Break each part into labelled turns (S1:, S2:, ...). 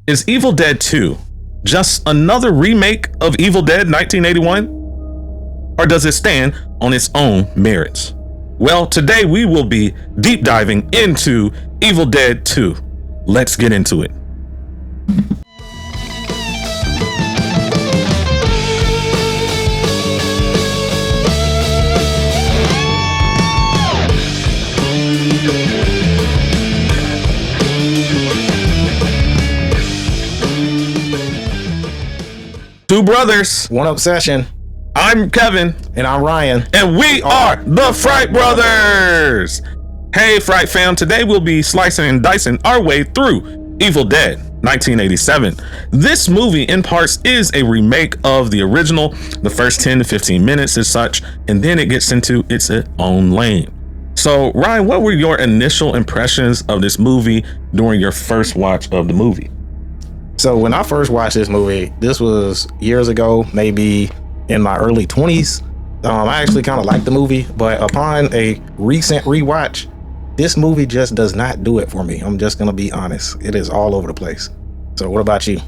S1: Is Evil Dead 2 just another remake of Evil Dead 1981? Or does it stand on its own merits? Well, today we will be deep diving into Evil Dead 2. Let's get into it. Two brothers,
S2: one obsession.
S1: I'm Kevin.
S2: And I'm Ryan.
S1: And we are the Fright Brothers. Hey, Fright fam. Today we'll be slicing and dicing our way through Evil Dead 1987. This movie, in parts, is a remake of the original. The first 10 to 15 minutes is such, and then it gets into its own lane. So, Ryan, what were your initial impressions of this movie during your first watch of the movie?
S2: So when I first watched this movie, this was years ago, maybe in my early 20s. I actually kind of liked the movie, but upon a recent rewatch, this movie just does not do it for me. I'm just going to be honest. It is all over the place. So what about you?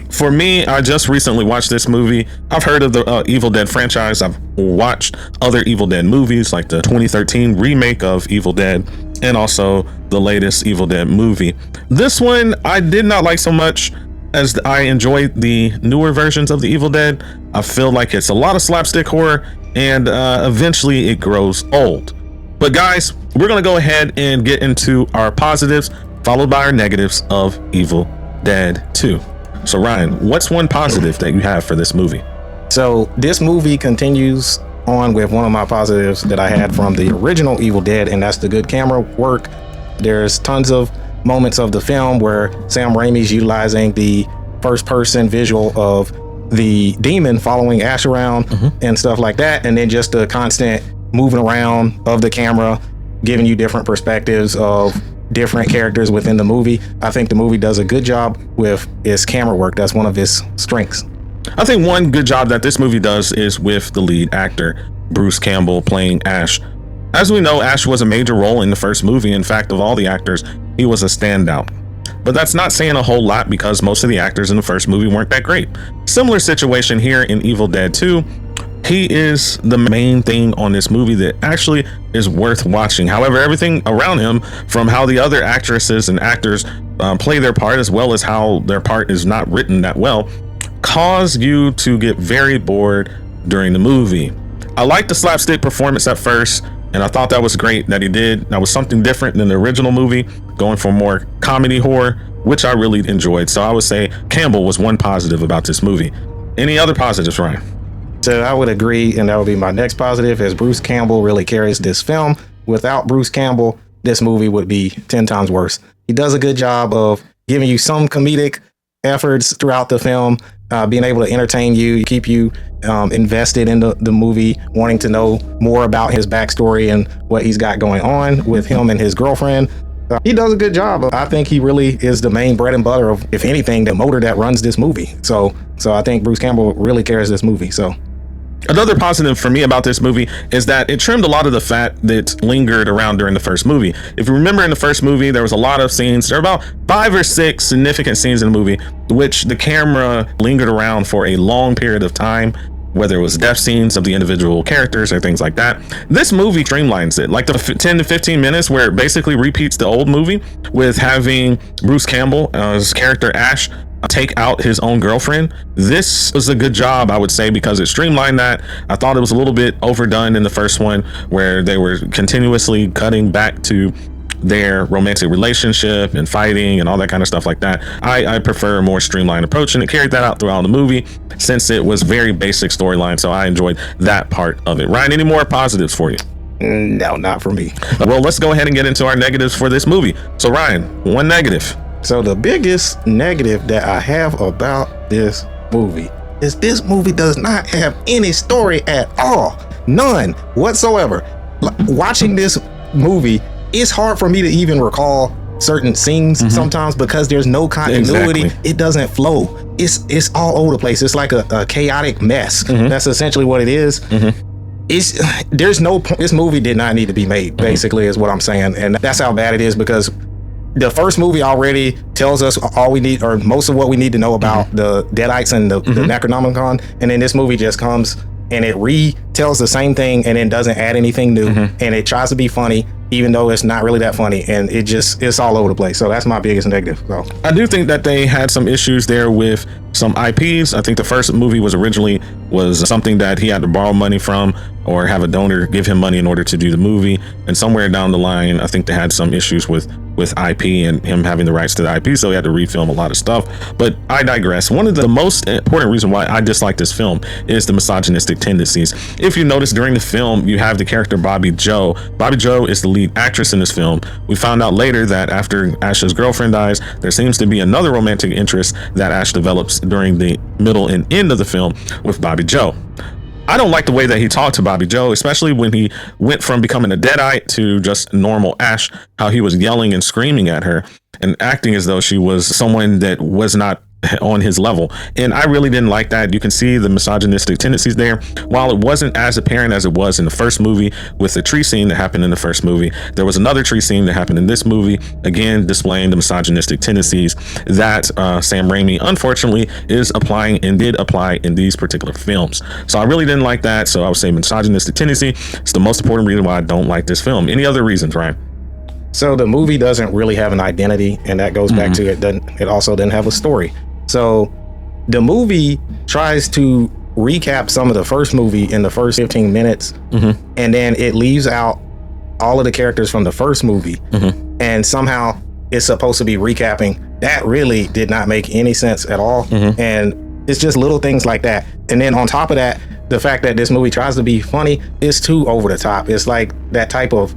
S1: For me, I just recently watched this movie. I've heard of the Evil Dead franchise. I've watched other Evil Dead movies like the 2013 remake of Evil Dead and also the latest Evil Dead movie. This one I did not like so much as I enjoyed the newer versions of the Evil Dead. I feel like it's a lot of slapstick horror and eventually it grows old. But guys, we're gonna go ahead and get into our positives followed by our negatives of Evil Dead 2. So Ryan, what's one positive that you have for this movie?
S2: So this movie continues on with one of my positives that I had from the original Evil Dead, and that's the good camera work. There's tons of moments of the film where Sam Raimi's utilizing the first person visual of the demon following Ash around and stuff like that, and then just the constant moving around of the camera, giving you different perspectives of different characters within the movie. I think the movie does a good job with its camera work. That's one of its strengths.
S1: I think one good job that this movie does is with the lead actor, Bruce Campbell, playing Ash. As we know, Ash was a major role in the first movie. In fact, of all the actors, he was a standout. But that's not saying a whole lot because most of the actors in the first movie weren't that great. Similar situation here in Evil Dead 2. He is the main thing on this movie that actually is worth watching. However, everything around him, from how the other actresses and actors play their part, as well as how their part is not written that well, cause you to get very bored during the movie. I liked the slapstick performance at first, and I thought that was great that he did. That was something different than the original movie, going for more comedy horror, which I really enjoyed. So I would say Campbell was one positive about this movie. Any other positives, Ryan?
S2: So I would agree, and that would be my next positive, as Bruce Campbell really carries this film. Without Bruce Campbell, this movie would be 10 times worse. He does a good job of giving you some comedic efforts throughout the film, being able to entertain you, keep you invested in the movie, wanting to know more about his backstory and what he's got going on with him and his girlfriend. He does a good job. I think he really is the main bread and butter of, if anything, the motor that runs this movie. So I think Bruce Campbell really carries this movie. So
S1: another positive for me about this movie is that it trimmed a lot of the fat that lingered around during the first movie. If you remember in the first movie, there was a lot of scenes. There were about 5 or 6 significant scenes in the movie, which the camera lingered around for a long period of time, whether it was death scenes of the individual characters or things like that. This movie streamlines it, like the 10 to 15 minutes where it basically repeats the old movie with having Bruce Campbell, his character Ash, take out his own girlfriend. This was a good job, I would say, because it streamlined that. I thought it was a little bit overdone in the first one, where they were continuously cutting back to their romantic relationship and fighting and all that kind of stuff like that. I prefer a more streamlined approach, and it carried that out throughout the movie since it was very basic storyline. So I enjoyed that part of it. Ryan, any more positives for you?
S2: No, not for me.
S1: Well, let's go ahead and get into our negatives for this movie. So Ryan, one negative.
S2: So the biggest negative that I have about this movie is this movie does not have any story at all. None whatsoever. Watching this movie, it's hard for me to even recall certain scenes sometimes because there's no continuity.
S1: Exactly.
S2: It doesn't flow. It's all over the place. It's like a chaotic mess. That's essentially what it is. This movie did not need to be made, basically, is what I'm saying. And that's how bad it is, because the first movie already tells us all we need, or most of what we need to know about the Deadites and the Necronomicon, and then this movie just comes and it retells the same thing and then doesn't add anything new, and it tries to be funny even though it's not really that funny, and it's all over the place. So that's my biggest negative. So
S1: I do think that they had some issues there with some IPs. I think the first movie was something that he had to borrow money from or have a donor give him money in order to do the movie, and somewhere down the line I think they had some issues with IP and him having the rights to the IP, so he had to refilm a lot of stuff. But I digress. One of the most important reasons why I dislike this film is the misogynistic tendencies. If you notice during the film, you have the character Bobby Joe. Bobby Joe is the lead actress in this film. We found out later that after Ash's girlfriend dies, there seems to be another romantic interest that Ash develops during the middle and end of the film with Bobby Joe. I don't like the way that he talked to Bobby Joe, especially when he went from becoming a Deadite to just normal Ash, how he was yelling and screaming at her and acting as though she was someone that was not on his level. And I really didn't like that. You can see the misogynistic tendencies there. While it wasn't as apparent as it was in the first movie with the tree scene that happened in the first movie, there was another tree scene that happened in this movie, again displaying the misogynistic tendencies that Sam Raimi unfortunately is applying and did apply in these particular films. So I really didn't like that. So I would say misogynistic tendency is the most important reason why I don't like this film. Any other reasons, Ryan?
S2: So the movie doesn't really have an identity, and that goes back to it also didn't have a story. So the movie tries to recap some of the first movie in the first 15 minutes, and then it leaves out all of the characters from the first movie, and somehow it's supposed to be recapping. That really did not make any sense at all. And it's just little things like that. And then on top of that, the fact that this movie tries to be funny is too over the top. It's like that type of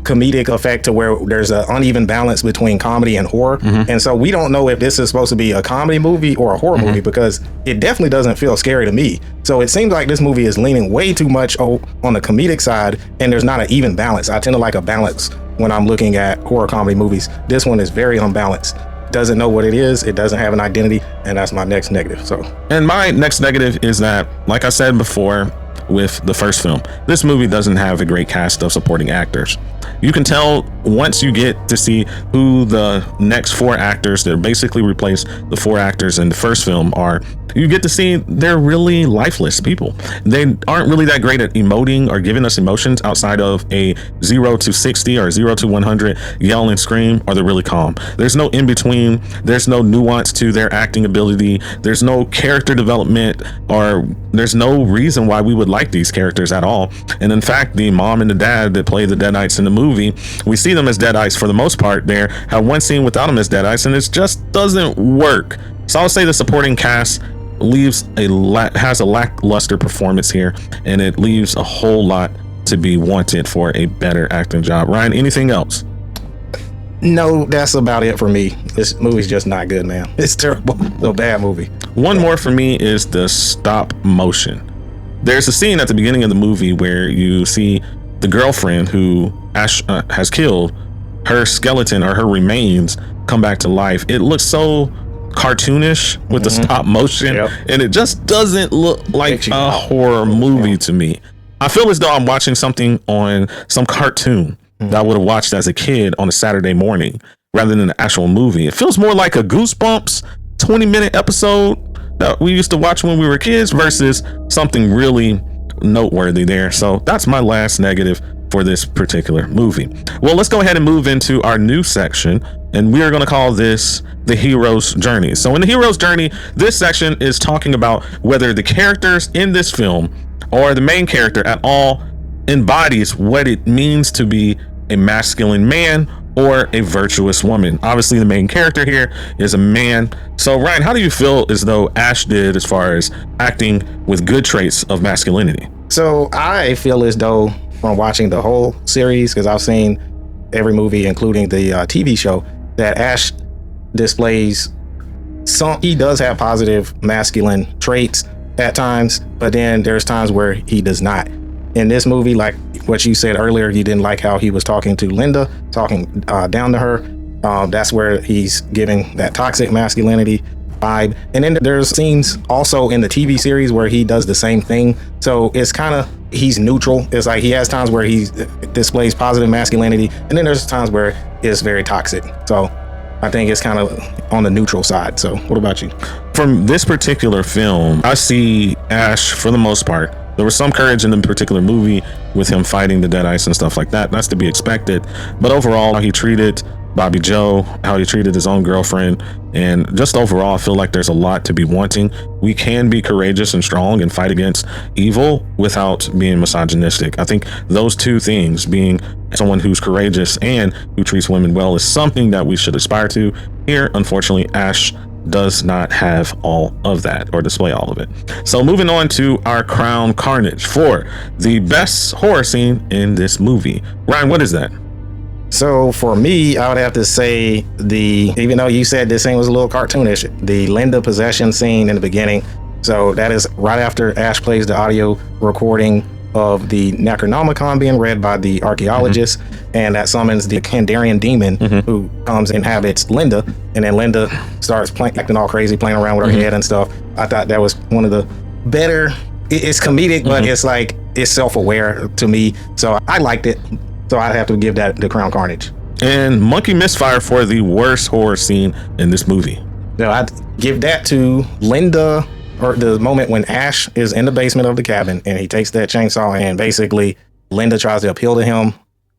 S2: comedic effect to where there's an uneven balance between comedy and horror. And so we don't know if this is supposed to be a comedy movie or a horror movie, because it definitely doesn't feel scary to me. So it seems like this movie is leaning way too much on the comedic side, and there's not an even balance. I tend to like a balance when I'm looking at horror comedy movies. This one is very unbalanced. Doesn't know what it is. It doesn't have an identity, and that's my next negative. So,
S1: and my next negative is that, like I said before with the first film, this movie doesn't have a great cast of supporting actors. You can tell once you get to see who the next four actors that basically replace the four actors in the first film are, you get to see they're really lifeless people. They aren't really that great at emoting or giving us emotions outside of a 0 to 60 or 0 to 100 yell and scream, or they're really calm. There's no in between. There's no nuance to their acting ability. There's no character development, or there's no reason why we would like these characters at all. And in fact, the mom and the dad that play the Deadites in the movie, we see them as Deadites for the most part. There have one scene without them as Deadites, and it just doesn't work. So I would say the supporting cast has a lackluster performance here, and it leaves a whole lot to be wanted for a better acting job. Ryan, anything else?
S2: No, that's about it for me. This movie's just not good, man. It's terrible. It's a bad movie.
S1: One more for me is the stop motion. There's a scene at the beginning of the movie where you see the girlfriend who Ash has killed, her skeleton or her remains come back to life. It looks so cartoonish with the stop motion, and it just doesn't look like a horror movie to me. I feel as though I'm watching something on some cartoon that I would have watched as a kid on a Saturday morning rather than an actual movie. It feels more like a Goosebumps 20-minute episode that we used to watch when we were kids versus something really noteworthy there. So that's my last negative for this particular movie. Well, let's go ahead and move into our new section, and we are going to call this the hero's journey. So in the hero's journey, this section is talking about whether the characters in this film or the main character at all embodies what it means to be a masculine man or a virtuous woman. Obviously, the main character here is a man. So Ryan, how do you feel as though Ash did as far as acting with good traits of masculinity?
S2: So I feel as though from watching the whole series, because I've seen every movie, including the TV show, that Ash displays he does have positive masculine traits at times, but then there's times where he does not. In this movie, like what you said earlier, you didn't like how he was talking to Linda, talking down to her. That's where he's giving that toxic masculinity. vibe. And then there's scenes also in the TV series where he does the same thing. So it's kind of, he's neutral. It's like he has times where he displays positive masculinity, and then there's times where it's very toxic. So I think it's kind of on the neutral side. So what about you?
S1: From this particular film, I see Ash, for the most part, there was some courage in the particular movie with him fighting the Dead Ice and stuff like that. That's to be expected. But overall, how he treated Bobby Joe, how he treated his own girlfriend, and just overall, I feel like there's a lot to be wanting. We can be courageous and strong and fight against evil without being misogynistic. I think those two things, being someone who's courageous and who treats women well, is something that we should aspire to. Here, unfortunately, Ash does not have all of that or display all of it. So moving on to our crown Carnage for the best horror scene in this movie. Ryan, what is that?
S2: So for me, I would have to say even though you said this scene was a little cartoonish, the Linda possession scene in the beginning. So that is right after Ash plays the audio recording of the Necronomicon being read by the archaeologist, and that summons the Kandarian demon who comes and inhabits Linda, and then Linda starts acting all crazy, playing around with her head and stuff. I thought that was one of the better, it's comedic, but it's like, it's self-aware to me, so I liked it. So I'd have to give that the crown Carnage.
S1: And Monkey Misfire for the worst horror scene in this movie.
S2: So I'd give that to Linda, or the moment when Ash is in the basement of the cabin and he takes that chainsaw, and basically Linda tries to appeal to him.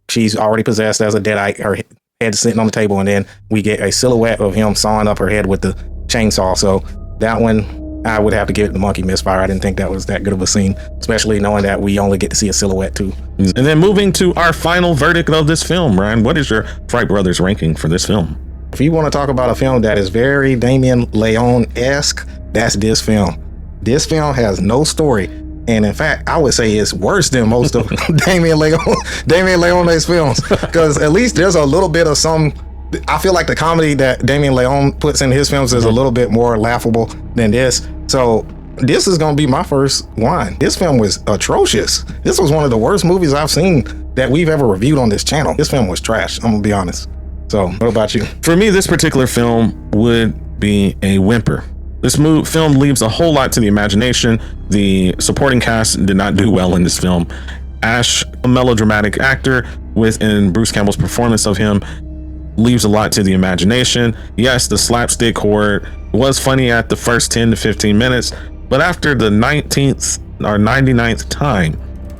S2: She's already possessed as a deadite, her head's sitting on the table, and then we get a silhouette of him sawing up her head with the chainsaw. So that one, I would have to give it to Monkey Misfire. I didn't think that was that good of a scene, especially knowing that we only get to see a silhouette too.
S1: And then moving to our final verdict of this film, Ryan, what is your Fright Brothers ranking for this film?
S2: If you want to talk about a film that is very Damien Leone-esque, that's this film. This film has no story. And in fact, I would say it's worse than most of Damien Leone's films. Because at least there's a little bit of some, I feel like the comedy that Damien Leone puts in his films is a little bit more laughable than this. So this is going to be my first one. This film was atrocious. This was one of the worst movies I've seen that we've ever reviewed on this channel. This film was trash, I'm going to be honest. So what about you?
S1: For me, this particular film would be a whimper. This film leaves a whole lot to the imagination. The supporting cast did not do well in this film. Ash, a melodramatic actor, within Bruce Campbell's performance of him, leaves a lot to the imagination. Yes, the slapstick horror was funny at the first 10 to 15 minutes, but after the 19th or 99th time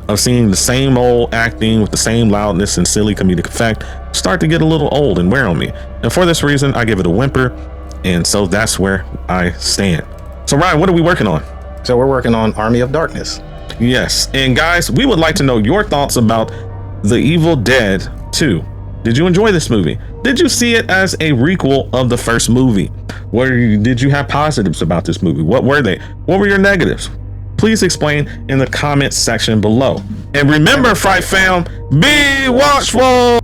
S1: of seeing the same old acting with the same loudness and silly comedic effect, start to get a little old and wear on me. And for this reason, I give it a whimper. And so that's where I stand. So Ryan, what are we working on?
S2: So we're working on Army of Darkness.
S1: Yes. And guys, we would like to know your thoughts about The Evil Dead 2. Did you enjoy this movie? Did you see it as a requel of the first movie? Did you have positives about this movie? What were they? What were your negatives? Please explain in the comments section below. And remember, Fright Fam, be watchful.